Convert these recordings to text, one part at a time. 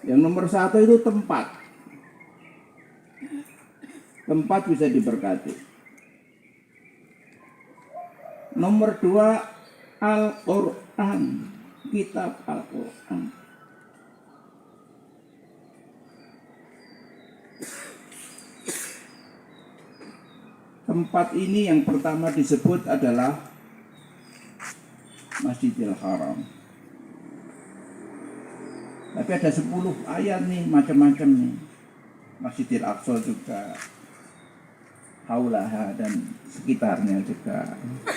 Yang nomor 1 itu tempat. Tempat bisa diberkati. Nomor 2, Al-Quran. Kitab Al-Quran. Tempat ini yang pertama disebut adalah Masjidil Haram. Tapi ada 10 ayat nih, macam-macam nih. Masjidil Aqsa juga, haulaha dan sekitarnya juga,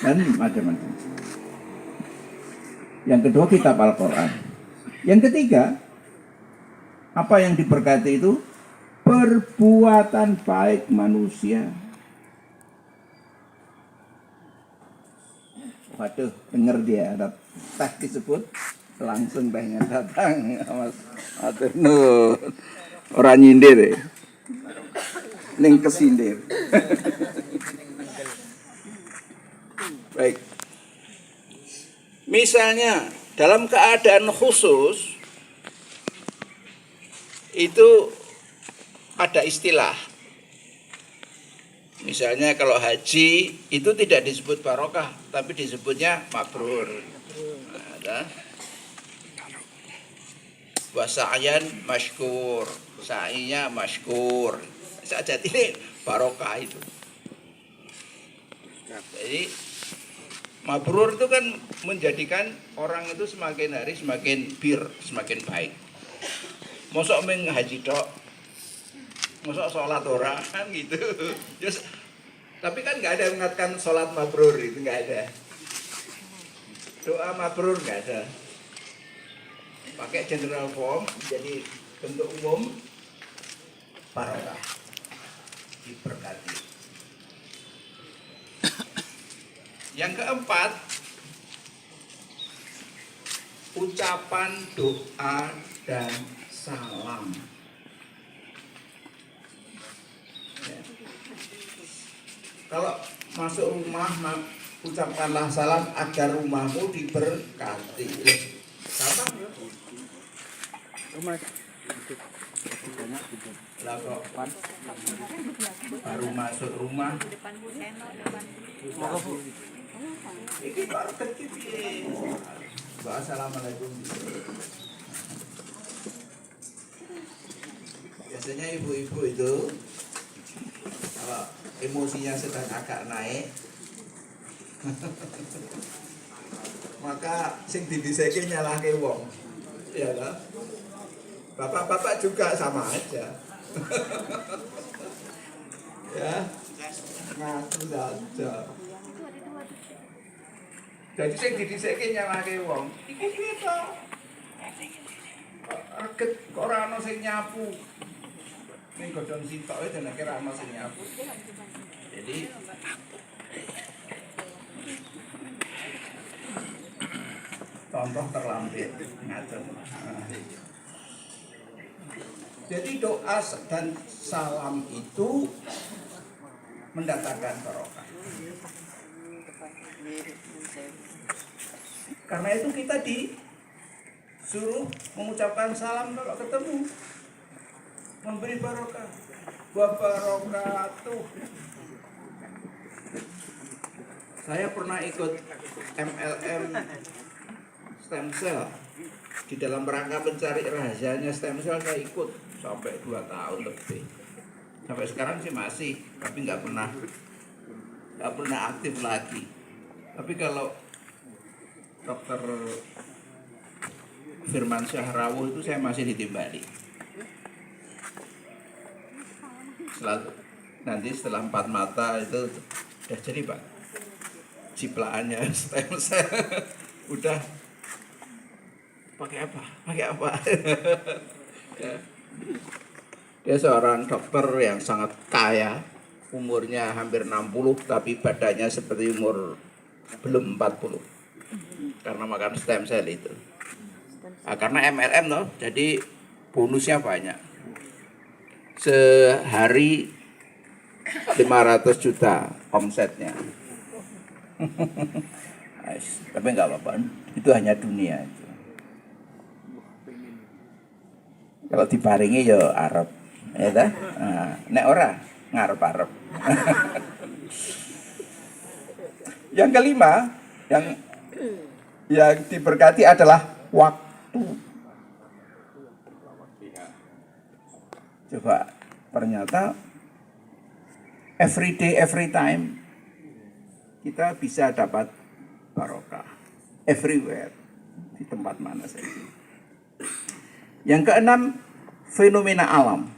dan macam-macam. Yang kedua kitab Al-Quran. Yang ketiga, apa yang diberkati itu? Perbuatan baik manusia. Waduh, denger dia ada teh disebut, langsung tehnya datang. Mas atur nun. Orang nyindir ya. Ning kesindir. Baik. Misalnya dalam keadaan khusus itu ada istilah. Misalnya kalau haji itu tidak disebut barokah, tapi disebutnya mabrur. Ada wasa'yan masykur, sa'inya masykur. Saja ini barokah itu. Jadi mabrur itu kan menjadikan orang itu semakin hari semakin semakin baik. Mosok meng haji tok, mosok sholat ora kan gitu. Just, tapi kan nggak ada yang mengatakan sholat mabrur, itu nggak ada. Doa mabrur nggak ada. Pakai general form jadi bentuk umum, barokah, diberkati. Yang keempat, ucapan doa dan salam. Kalau masuk rumah, ucapkanlah salam agar rumahmu diberkati. Salam ya. Lah kok baru masuk rumah. Ini baru kecil. Assalamualaikum. Biasanya ibu-ibu itu kalau emosinya sedang agak naik, maka sing didhisike nyalahke wong. Ya kan? Bapak-bapak juga sama aja. Ya. Ngaku saja. Jadi sing didhisike nyalahke wong. Iki piye to? Reget kok ora ana sing nyapu. Ning godhong sitoke jenenge ra ana sing nyapu. Jadi contoh terlampir ngaten. Jadi doa dan salam itu mendatangkan barokah. Karena itu kita disuruh mengucapkan salam kalau ketemu, memberi barokah. Wa barakatuh. Saya pernah ikut MLM stem cell. Di dalam rangka mencari rahasianya stem cell saya ikut sampai 2 tahun lebih. Sampai sekarang sih masih, tapi nggak pernah aktif lagi. Tapi kalau Dokter Firman Syahrawuh itu saya masih ditimbali. Nanti setelah 4 mata itu udah jadi Pak. Ciplaannya stem cell udah pakai apa? Ya. Dia seorang dokter yang sangat kaya, umurnya hampir 60 tapi badannya seperti umur belum 40 karena makan stem cell itu. Nah, karena MLM loh, jadi bonusnya banyak. Sehari 500 juta omsetnya. Tapi nggak apa-apa, itu hanya dunia aja. Kalau diparingi ya arep. Ya ta? Nah, nek ora ngarep-arep. Yang kelima, yang diberkati adalah waktu. Coba ternyata every day, every time kita bisa dapat barokah everywhere, di tempat mana saja. Yang keenam, fenomena alam.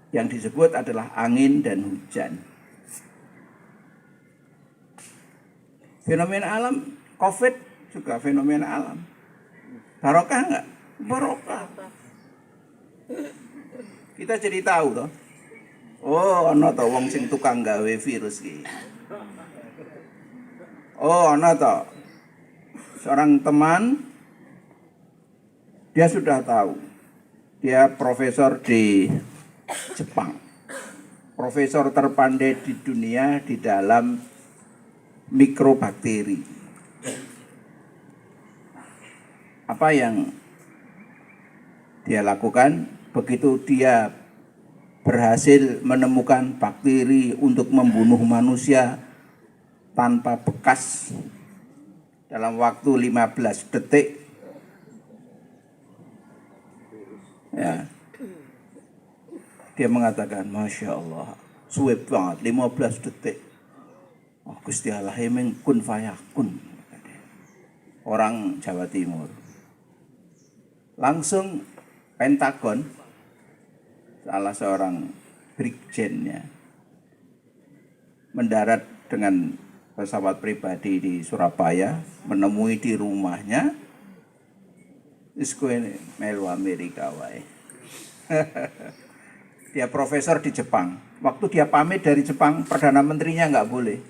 Yang disebut adalah angin dan hujan. Fenomena alam, COVID juga fenomena alam. Barokah enggak? Barokah. Kita jadi tahu toh. Oh, ana to wong sing tukang gawe virus iki. Oh, ana to. Seorang teman dia sudah tahu. Dia profesor di Jepang. Profesor terpandai di dunia di dalam mikrobakteri. Apa yang dia lakukan begitu dia berhasil menemukan bakteri untuk membunuh manusia tanpa bekas dalam waktu 15 detik. Ya. Dia mengatakan, Masya Allah, suwe banget, 15 detik. Oh, Gusti Allah emang kun fayakun. Orang Jawa Timur. Langsung Pentagon, salah seorang brigjennya, mendarat dengan pesawat pribadi di Surabaya, menemui di rumahnya, isku ini melu Amerika wae. Dia profesor di Jepang. Waktu dia pamit dari Jepang, Perdana Menterinya nggak boleh.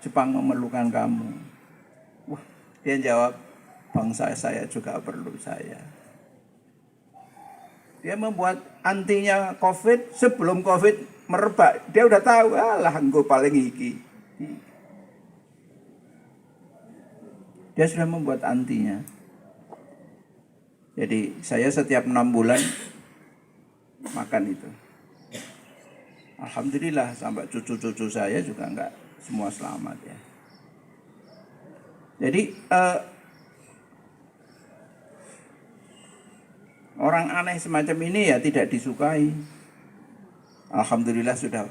Jepang memerlukan kamu. Wah, dia jawab, bangsa saya juga perlu saya. Dia membuat antinya COVID sebelum COVID merebak. Dia udah tahu, alah engko paling iki. Dia sudah membuat antinya. Jadi saya setiap 6 bulan makan itu. Alhamdulillah sampai cucu-cucu saya juga enggak semua selamat ya. Jadi orang aneh semacam ini ya tidak disukai. Alhamdulillah sudah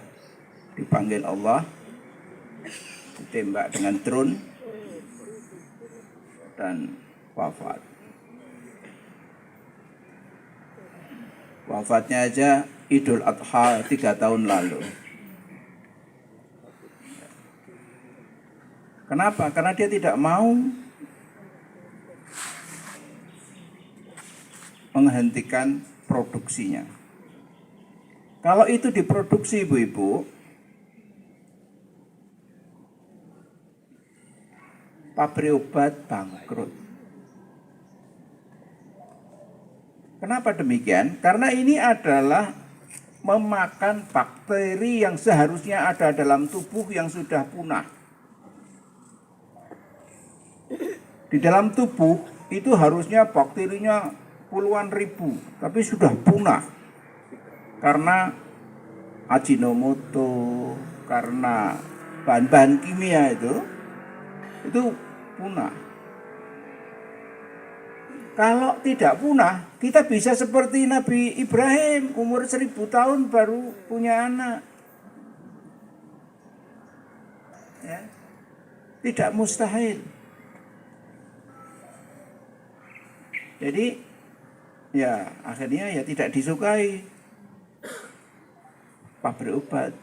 dipanggil Allah, ditembak dengan drone dan wafat. Wafatnya aja Idul Adha 3 tahun lalu. Kenapa? Karena dia tidak mau menghentikan produksinya. Kalau itu diproduksi ibu-ibu, pabrik obat bangkrut. Kenapa demikian? Karena ini adalah memakan bakteri yang seharusnya ada dalam tubuh yang sudah punah. Di dalam tubuh itu harusnya bakterinya puluhan ribu, tapi sudah punah. Karena Ajinomoto, karena bahan-bahan kimia itu punah. Kalau tidak punah, kita bisa seperti Nabi Ibrahim, umur 1000 tahun baru punya anak. Ya. Tidak mustahil. Jadi, ya akhirnya ya tidak disukai pabrik obat.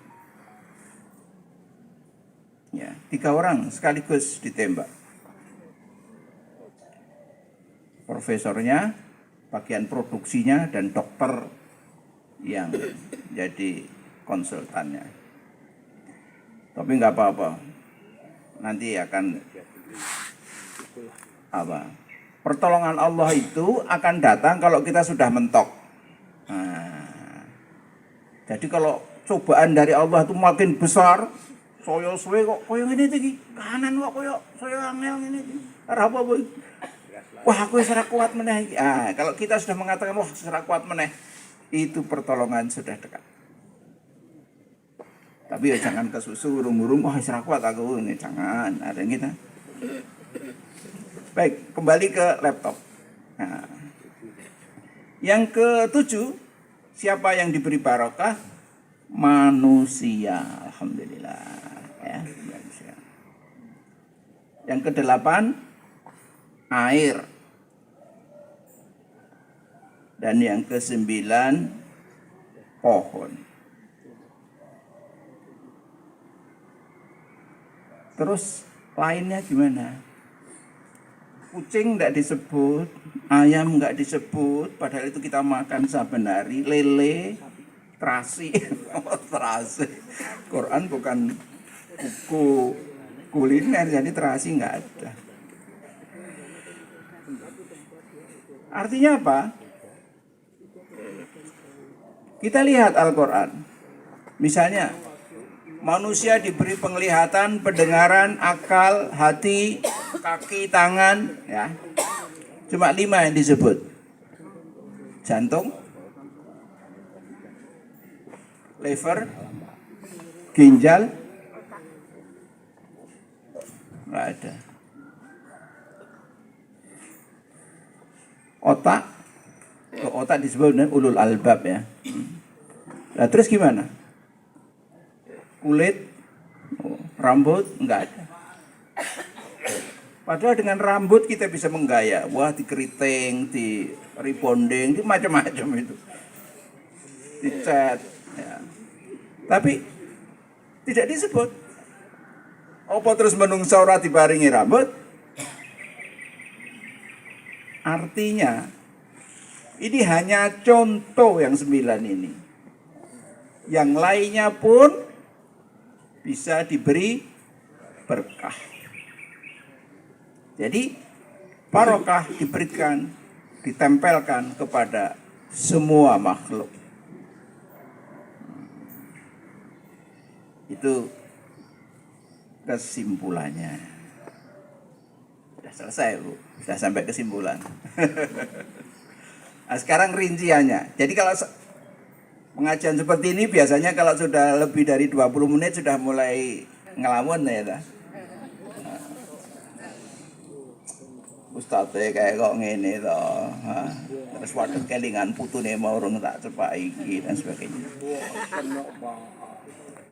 Ya, 3 orang sekaligus ditembak. Profesornya, bagian produksinya, dan dokter yang jadi konsultannya. Tapi nggak apa-apa, nanti akan pertolongan Allah itu akan datang kalau kita sudah mentok. Nah, jadi kalau cobaan dari Allah itu makin besar, Saya suwe kok koyo ngene iki. Kanan kok koyo saya angel ngene iki. Ora apa-apa. Wah, aku wis ora kuat meneh iki. Ah, kalau kita sudah mengatakan wah, ora kuat meneh, itu pertolongan sudah dekat. Tapi ya jangan kesusu urung-urung wah wis ora kuat aku ini, jangan. Ada yang kita. Baik, kembali ke laptop. Nah, yang ketujuh, siapa yang diberi barokah? Manusia. Alhamdulillah. Ya, manusia. Yang kedelapan, air. Dan yang kesembilan, pohon. Terus lainnya gimana? Kucing tidak disebut, ayam nggak disebut, padahal itu kita makan saben hari. Lele, terasi, terasi. Quran bukan buku kuliner, jadi terasi nggak ada. Artinya apa? Kita lihat Al-Quran. Misalnya, manusia diberi penglihatan, pendengaran, akal, hati, kaki, tangan, ya. Cuma 5 yang disebut. Jantung, liver, ginjal, nggak ada. Otak disebut dengan ulul albab ya. Nah, terus gimana? Kulit, rambut, enggak ada. Padahal dengan rambut kita bisa menggaya. Wah, dikeriting, di rebonding, itu macam-macam itu. Dicat. Ya. Tapi tidak disebut. Apa terus menungsa ora diparingi rambut? Artinya, ini hanya contoh yang 9 ini. Yang lainnya pun bisa diberi berkah. Jadi barokah diberikan, ditempelkan kepada semua makhluk. Itu kesimpulannya. Sudah selesai, Bu. Sudah sampai kesimpulan. Nah, sekarang rinciannya. Jadi kalau pengajian seperti ini biasanya kalau sudah lebih dari 20 menit sudah mulai ngelamun ya. Ustadz kayak kok ngene to. Terus waduh kelingan putune mau urung tak cepak iki dan sebagainya.